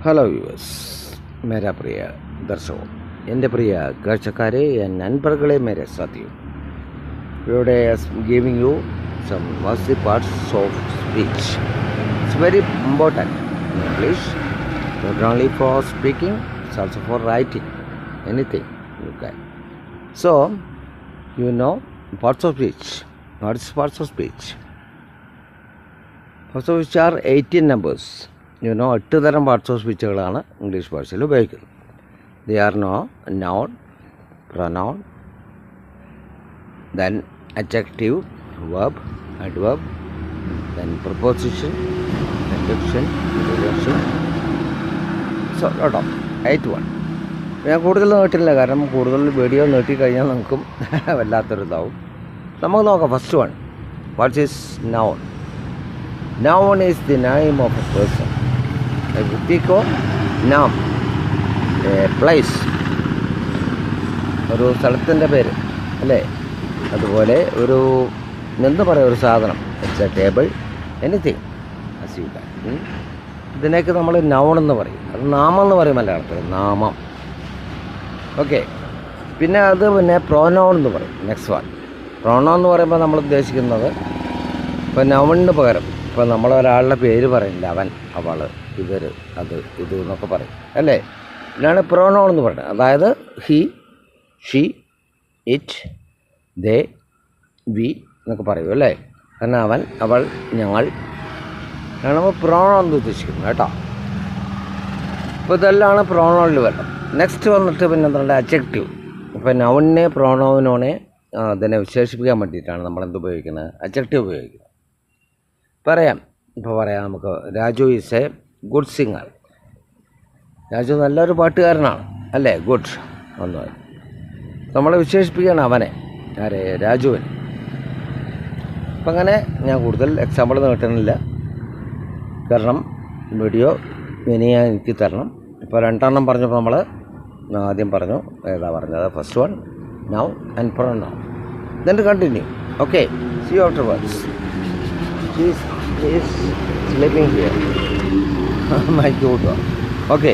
Hello viewers, മേരാ പ്രിയ ദർശകോ, എൻ്റെ പ്രിയ കാഴ്ചക്കാരെ, നൻപർകളെ, മേരെ സാത്തിയോ, ഇവിടെ giving you some was the parts of speech. It's very important in English, not only for speaking, it's also for writing anything you can. So you know parts of speech. What is parts of speech? Parts of speech are 18 numbers. 8 തരം parts of സ്പീച്ചുകളാണ് English ഭാഷയിൽ ഉപയോഗിക്കുന്നത്. They are noun, pronoun, then adjective, verb, adverb, then preposition, conjunction, interjection. So lot of 8 ഞാൻ കൂടുതൽ നീട്ടില്ല, കാരണം കൂടുതൽ video നീട്ടിക്കഴിഞ്ഞാൽ നമുക്കും വല്ലാത്തൊരിതാവും. നമുക്ക് നോക്കാം. First one, what is noun? Noun is the name of a person. A വ്യക്തിക്കോ നാം, എ പ്ലേസ്, ഒരു സ്ഥലത്തിൻ്റെ പേര് അല്ലേ. അതുപോലെ ഒരു എന്ത് പറയുക, ഒരു സാധനം, it's a table, anything as you can. ഇതിനേക്ക് നമ്മൾ നൗൺ എന്ന് പറയും. അത് നാമം എന്ന് പറയും മലയാളത്തിൽ, നാമം. ഓക്കെ. പിന്നെ പ്രോനൗൺ എന്ന് പറയും. നെക്സ്റ്റ് വൺ, പ്രോനൗൺ എന്ന് പറയുമ്പോൾ നമ്മൾ ഉദ്ദേശിക്കുന്നത് ഇപ്പോൾ നൗണിന് പകരം ഇപ്പോൾ നമ്മളൊരാളുടെ പേര് പറയില്ല, അവൻ, അവൾ, ഇവർ, അത്, ഇത് എന്നൊക്കെ പറയും അല്ലേ. ഇതിനാണ് പ്രോനൗൺ എന്ന് പറയുന്നത്. അതായത് he, she, it, they, we എന്നൊക്കെ പറയും അല്ലേ. കാരണം അവൻ, അവൾ, ഞങ്ങൾ ആണ് നമ്മൾ പ്രോനൗൺ എന്ന് ഉദ്ദേശിക്കുന്നത് കേട്ടോ. അപ്പോൾ ഇതെല്ലാം പ്രോനൗണിൽ വരണം. നെക്സ്റ്റ് വന്നിട്ട് പിന്നെ എന്താണ് അഡ്ജക്റ്റീവ്. ഇപ്പോൾ നൗണിനെ പ്രോനൗണിനെ അതിനെ വിശേഷിപ്പിക്കാൻ വേണ്ടിയിട്ടാണ് നമ്മളെന്ത് ഉപയോഗിക്കുന്നത്, അഡ്ജക്റ്റീവ് ഉപയോഗിക്കുന്നത്. ഇപ്പോൾ പറയാം നമുക്ക്, Raju is A good singer. Raju നല്ലൊരു പാട്ടുകാരനാണ് അല്ലേ, ഗുഡ് ഒന്ന് നമ്മളെ വിശേഷിപ്പിക്കുകയാണ് അവനെ, ആരെ, രാജുവിന്. അപ്പം അങ്ങനെ ഞാൻ കൂടുതൽ എക്സാമ്പിൾ നീട്ടുന്നില്ല, കാരണം വീഡിയോ ഇനി എനിക്ക് തരണം. ഇപ്പോൾ 2 പറഞ്ഞപ്പോൾ നമ്മൾ ആദ്യം പറഞ്ഞു, ഏതാ പറഞ്ഞത്, first one noun and pronoun. then continue. Okay, see you afterwards. He is sleeping here. My God. Okay.